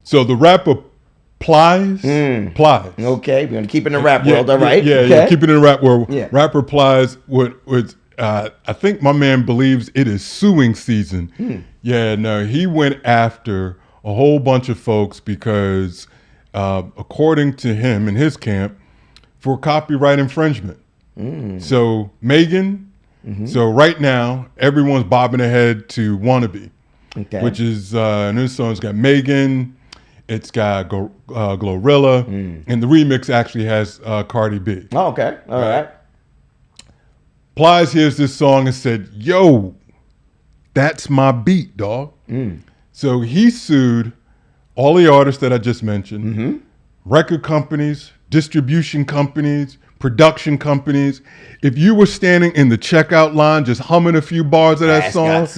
So the rapper Plies. Plies. Okay, we're gonna keep it in the rap world. All right. Yeah, keep it in the rap world. Yeah. Rapper Plies would I think my man believes it is suing season. Yeah, no, he went after a whole bunch of folks because, according to him and his camp, for copyright infringement. So Megan, so right now everyone's bobbing their head to Wannabe, which is, and this song's got Megan, it's got GloRilla, and the remix actually has Cardi B. Oh, okay. All right. Plies hears this song and said, yo, that's my beat, dog. So he sued all the artists that I just mentioned, record companies, distribution companies, production companies. If you were standing in the checkout line just humming a few bars of that song,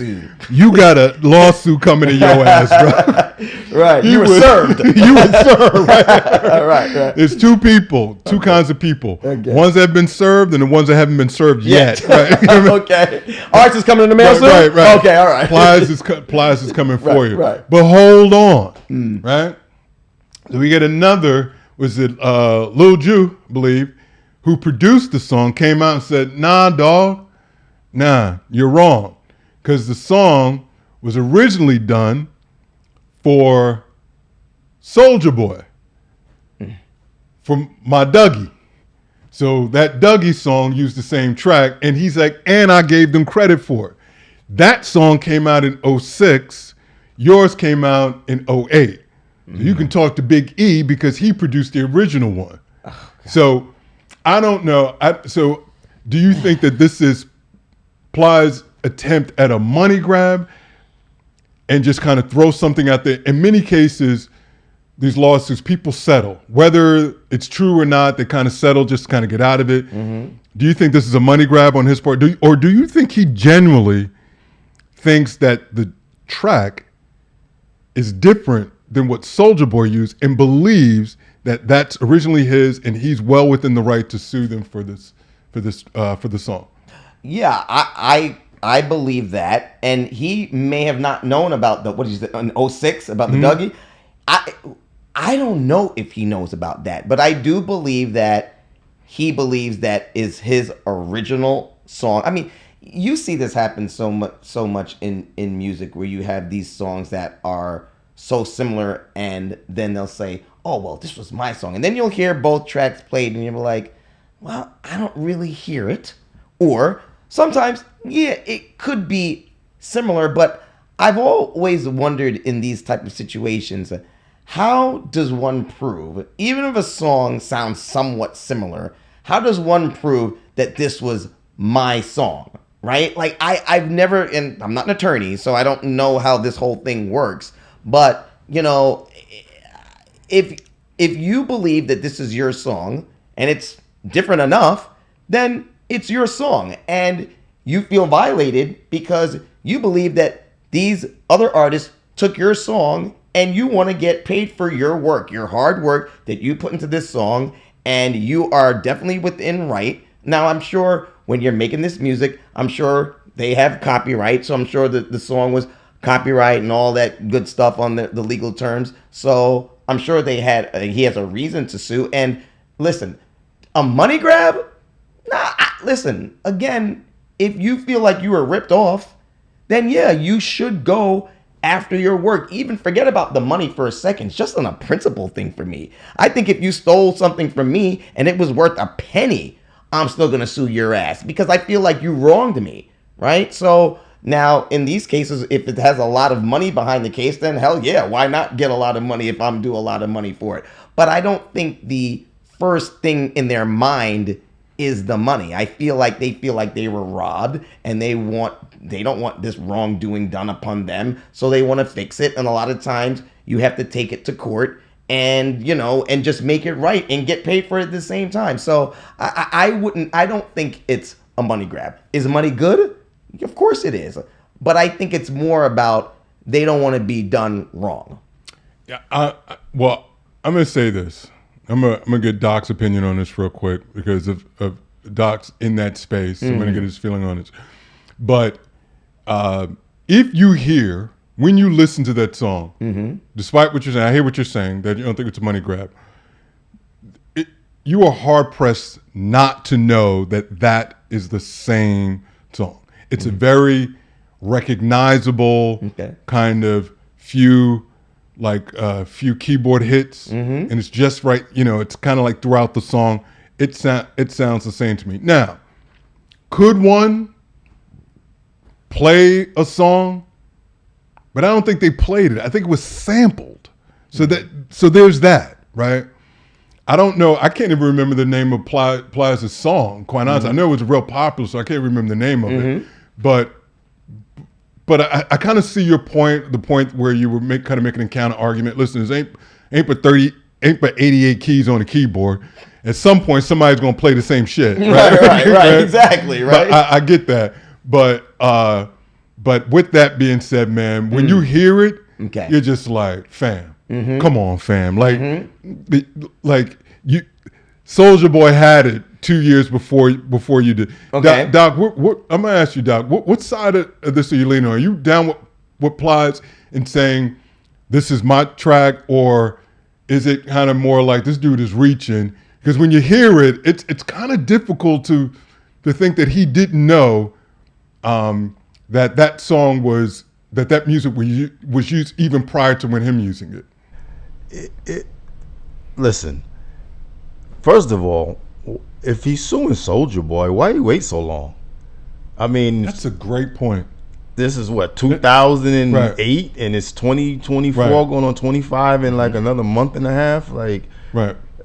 you got a lawsuit coming to your ass, bro. Right. You were served. You were served, right? right. There's two kinds of people. Okay. Ones that have been served and the ones that haven't been served yet. Right? Okay. Arts is coming in the mail soon? Right. Okay, all right. Plies is coming for you. Right. But hold on, right? So we get another, was it Lil Ju, I believe, who produced the song, came out and said, nah, dog, nah, you're wrong. Because the song was originally done for Soulja Boy, from my Dougie. So that Dougie song used the same track, and he's like, and I gave them credit for it. That song came out in 2006, yours came out in 2008. So you can talk to Big E because he produced the original one. So I don't know. So do you think that this is Plies' attempt at a money grab and just kind of throw something out there? In many cases, these lawsuits, people settle. Whether it's true or not, they kind of settle just to kind of get out of it. Do you think this is a money grab on his part? Or do you think he genuinely thinks that the track is different than what Soulja Boy used and believes that that's originally his and he's well within the right to sue them for the song? Yeah, I believe that, and he may have not known about the in 2006 about the Dougie. I don't know if he knows about that, but I do believe that he believes that is his original song. I mean, you see this happen so much in music where you have these songs that are so similar, and then they'll say, oh, well, this was my song. And then you'll hear both tracks played, and you're like, well, I don't really hear it. Or sometimes, yeah, it could be similar, but I've always wondered in these type of situations, how does one prove, even if a song sounds somewhat similar, how does one prove that this was my song, right? Like, I've never, and I'm not an attorney, so I don't know how this whole thing works, but, you know, if you believe that this is your song and it's different enough, then it's your song, and you feel violated because you believe that these other artists took your song and you want to get paid for your work, your hard work that you put into this song, and you are definitely within right. Now, I'm sure when you're making this music, I'm sure they have copyright, so I'm sure that the song was copyright and all that good stuff on the legal terms. So I'm sure he has a reason to sue. And listen, a money grab? Nah, listen, again, if you feel like you were ripped off, then yeah, you should go after your work. Even forget about the money for a second. It's just on a principle thing for me. I think if you stole something from me and it was worth a penny, I'm still going to sue your ass because I feel like you wronged me, right? So now, in these cases, if it has a lot of money behind the case, then hell yeah, why not get a lot of money if I'm due a lot of money for it? But I don't think the first thing in their mind is the money. I feel like they were robbed and they don't want this wrongdoing done upon them, so they want to fix it. And a lot of times you have to take it to court and, you know, and just make it right and get paid for it at the same time. So I don't think it's a money grab. Is money good? Of course it is. But I think it's more about they don't want to be done wrong. Yeah. Well, I'm going to say this. I'm gonna get Doc's opinion on this real quick because of Doc's in that space. I'm going to get his feeling on it. But if you hear when you listen to that song, despite what you're saying, I hear what you're saying, that you don't think it's a money grab. You are hard pressed not to know that is the same song. It's a very recognizable kind of few keyboard hits, and it's just right. It's kind of like throughout the song, it sounds the same to me. Now, could one play a song? But I don't think they played it. I think it was sampled. So there's that, right? I don't know. I can't even remember the name of Plies' song, quite honestly. I know it was real popular, so I can't remember the name of it. But I kind of see your point, the point where you were kind of making a counter argument. Listen, this ain't but 88 keys on the keyboard. At some point, somebody's going to play the same shit. Right, exactly, right. But I get that. But with that being said, man, when you hear it, you're just like, fam, come on, fam. Like Soulja Boy had it 2 years before you did. Okay. Doc, I'm gonna ask you, Doc, what side of this are you leaning on? Are you down with Plies and saying this is my track, or is it kind of more like this dude is reaching? Because when you hear it, it's kind of difficult to think that he didn't know that song was that music was used even prior to when him using it. Listen, first of all, if he's suing Soulja Boy, why you wait so long? I mean, that's a great point. This is what, 2008, and it's 2024 going on 25 in like another month and a half. Like,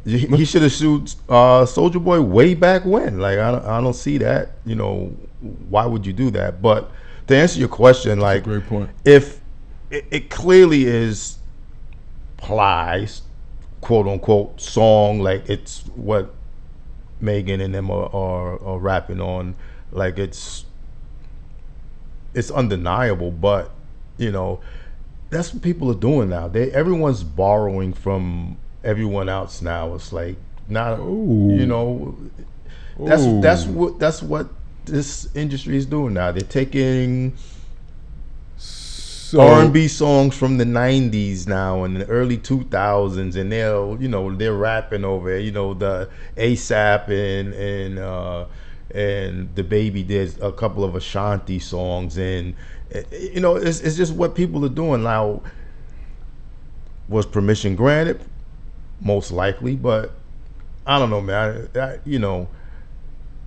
he should have sued Soulja Boy way back when. Like, I don't see that. Why would you do that? But to answer your question, like, that's a great point. If it clearly is Plies, quote unquote, song, like it's what Megan and them are rapping on, like it's undeniable. But that's what people are doing now. Everyone's borrowing from everyone else now. It's like not that's what this industry is doing now. They're taking R&B songs from the 90s now and the early 2000s, and they're rapping over it. The ASAP and the Baby did a couple of Ashanti songs, and it's just what people are doing now. Was permission granted? Most likely, but I don't know, man.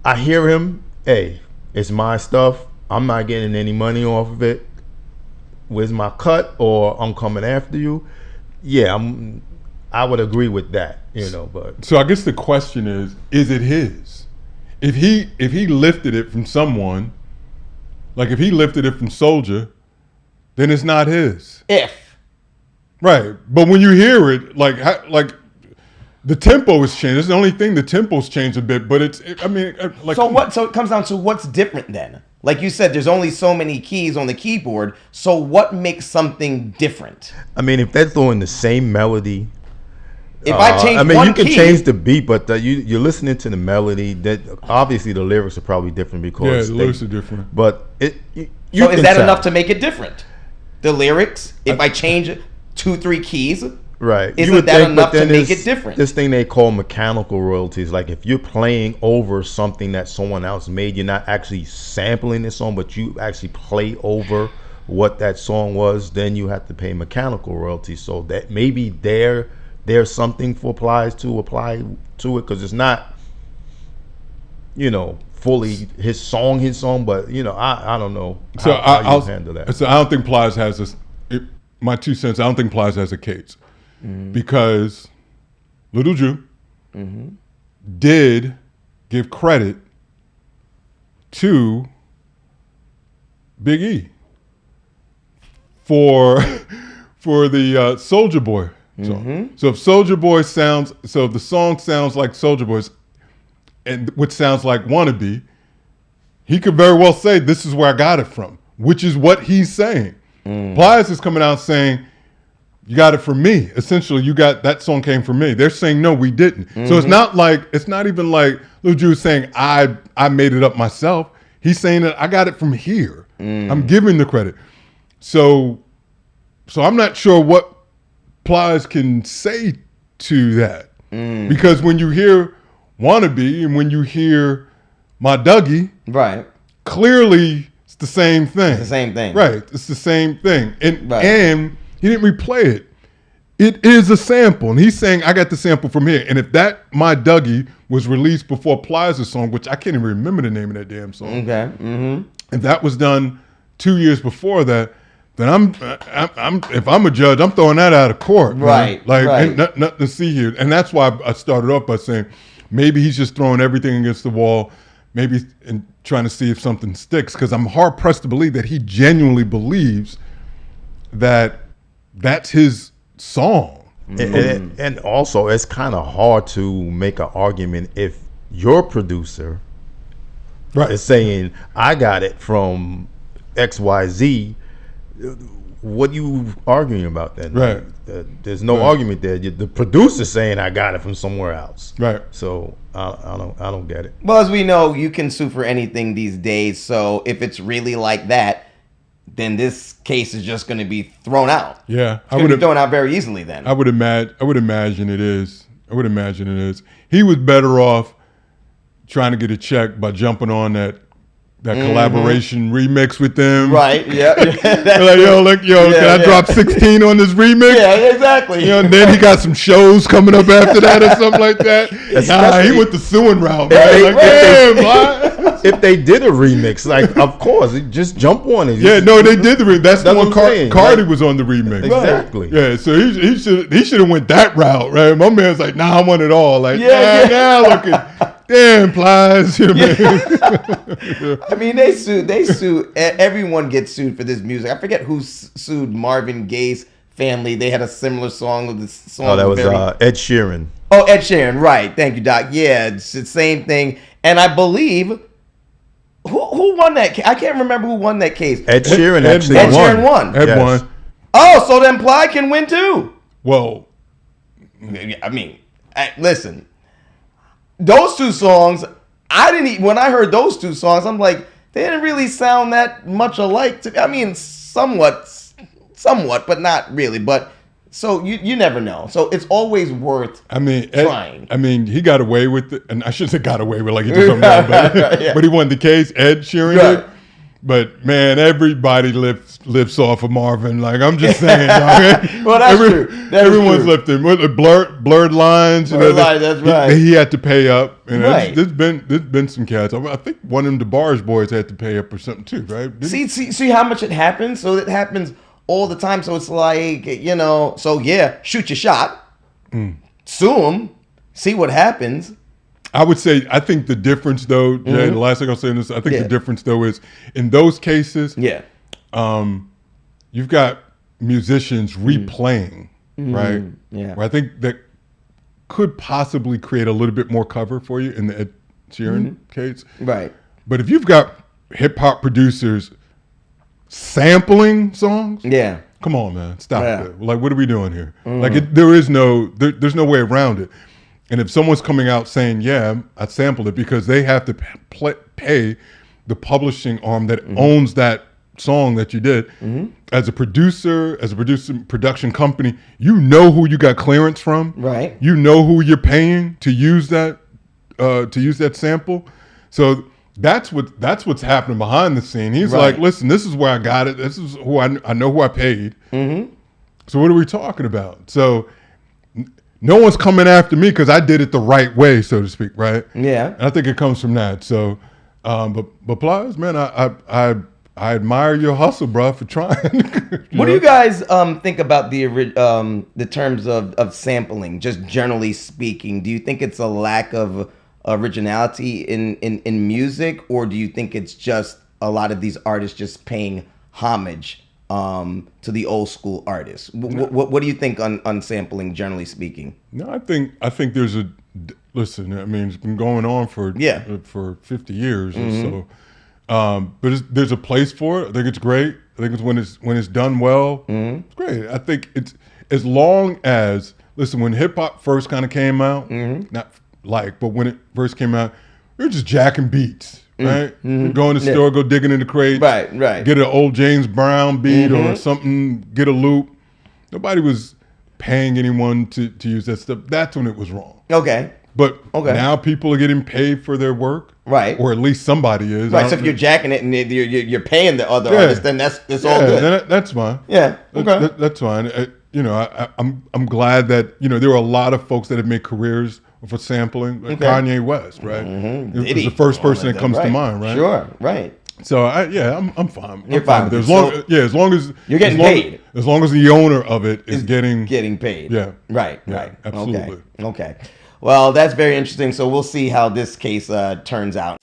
I hear him. Hey, it's my stuff. I'm not getting any money off of it. Where's my cut? Or I'm coming after you. Yeah, I would agree with that. But so I guess the question is it his? If he lifted it from someone, like if he lifted it from Soulja, then it's not his. Right, but when you hear it, like the tempo has changed. It's the only thing. The tempo's changed a bit, but So it comes down to what's different then. Like you said, there's only so many keys on the keyboard. So what makes something different? I mean, if they're throwing the same melody, if I change one you can key, change the beat, but you're listening to the melody. That obviously the lyrics are probably different because the lyrics are different. But so is that enough to make it different? The lyrics, if I change 2-3 keys. Right. Isn't that enough to make it different? This thing they call mechanical royalties. Like if you're playing over something that someone else made, you're not actually sampling the song, but you actually play over what that song was, then you have to pay mechanical royalties. So that maybe there's something for Plies to apply to it, because it's not, fully his song, but I don't know how you handle that. So I don't think Plies has this. My 2 cents. I don't think Plies has a case. Because Little Jew did give credit to Big E for the Soulja Boy song. So if Soulja Boy if the song sounds like Soulja Boy's, and which sounds like Wannabe, he could very well say this is where I got it from, which is what he's saying. Plies is coming out saying, you got it from me. Essentially, that song came from me. They're saying, no, we didn't. So it's not even like Lil Ju is saying, I made it up myself. He's saying that I got it from here. I'm giving the credit. So So I'm not sure what Plies can say to that. Because when you hear Wannabe and when you hear My Dougie, Right. clearly it's the same thing. It's the same thing. Right. It's the same thing. And Right. and he didn't replay it. It is a sample. And he's saying, I got the sample from here. And if that My Dougie was released before Plies' song, which I can't even remember the name of that damn song. Okay. Mm-hmm. If that was done 2 years before that, then I'm if I'm a judge, I'm throwing that out of court. Man. Right, Like right. ain't nothing to see here. And that's why I started off by saying maybe he's just throwing everything against the wall, maybe and trying to see if something sticks. Because I'm hard pressed to believe that he genuinely believes that that's his song. And also, it's kind of hard to make an argument if your producer Right. is saying, I got it from XYZ. What you arguing about then? Right. There's no argument there. The producer's saying, I got it from somewhere else. Right. So I don't get it. Well, as we know, you can sue for anything these days. So if it's really like that, then this case is just going to be thrown out. Yeah. It's going to be thrown out very easily then. I would imagine it is. I would imagine it is. He was better off trying to get a check by jumping on that collaboration remix with them. Right, yeah. Like, can I drop 16 on this remix? Yeah, exactly. And then he got some shows coming up after that or something like that. Nah, he went the suing route, man. Like, damn, boy. If they did a remix, like, of course, just jump on it. Yeah, no, they did the remix. That's the one what I'm saying. Cardi Like, was on the remix. Exactly. Yeah, so he should have went that route, right? My man's like, nah, I want it all. Like, Yeah. look at damn Plies. You know what I mean? I mean, they sue. Everyone gets sued for this music. I forget who sued Marvin Gaye's family. They had a similar song with this song. Oh, that was Ed Sheeran. Oh, Ed Sheeran. Right. Thank you, Doc. Yeah, it's the same thing. And I believe who won that case? I can't remember who won that case. Ed Sheeran Ed actually Ed won. Sheeran won. Ed Yes. won. Oh, so then Ply can win too. Well, I mean, listen. Those two songs, when I heard those two songs, I'm like, they didn't really sound that much alike. I mean, somewhat, but not really. But so you never know. So it's always worth. trying. He got away with it, and I shouldn't say got away with like he did something wrong, but, Yeah. but he won the case. Ed Sheeran did. But man, everybody lifts off of Marvin. Like I'm just saying, dog. Well, that's true. That is Everyone's true. lifting. Blurred lines. Blurred lines, that's right. He had to pay up. And Right. there's been some cats. I think one of them DeBarge boys had to pay up or something too, right? See how much it happens. So it happens all the time. So it's like So yeah, shoot your shot, sue them, see what happens. I would say, I think the difference though, Jay, the last thing I'll say in this, I think Yeah. the difference though is in those cases, Yeah. you've got musicians replaying, right? Yeah. Where I think that could possibly create a little bit more cover for you in the Ed Sheeran case. Right. But if you've got hip hop producers sampling songs, Yeah. come on, man, stop Yeah. it. Like, what are we doing here? Like, there's no way around it. And if someone's coming out saying, yeah, I sampled it, because they have to pay the publishing arm that owns that song that you did. As a producer, production company, you know who you got clearance from. Right. You know who you're paying to use that sample. So that's what's happening behind the scene. He's Right. like, listen, this is where I got it. This is who I know who I paid. So what are we talking about? So no one's coming after me because I did it the right way, so to speak, right? Yeah. And I think it comes from that. So, but Plies, man, I admire your hustle, bro, for trying. What do you guys think about the terms of sampling, just generally speaking? Do you think it's a lack of originality in music, or do you think it's just a lot of these artists just paying homage to the old school artists? What do you think on sampling, generally speaking? No, I think there's listen. I mean, it's been going on for 50 years or so. But there's a place for it. I think it's great. I think it's when it's done well. It's great. I think it's as long as when hip hop first kind of came out, but when it first came out, we were just jacking beats, right? Go in the store, go digging in the crates, Right. get an old James Brown beat or something, get a loop, Nobody was paying anyone to use that stuff. That's when it was wrong. Okay. But Okay. now people are getting paid for their work. Right. Or at least somebody is. Right. So if you're jacking it and you're paying the other artist, then it's all good. Then that's fine. Yeah. Okay. That's fine. I'm glad that there were a lot of folks that have made careers for sampling. Like Kanye West, right? Mm-hmm. It was the first person that comes to mind, right? Sure. Right. So I'm fine. You're fine with with it. it. As long as you're getting paid. As long as the owner of it is getting paid. Yeah. Right. Yeah, Right. absolutely. Okay. Well, that's very interesting. So we'll see how this case turns out.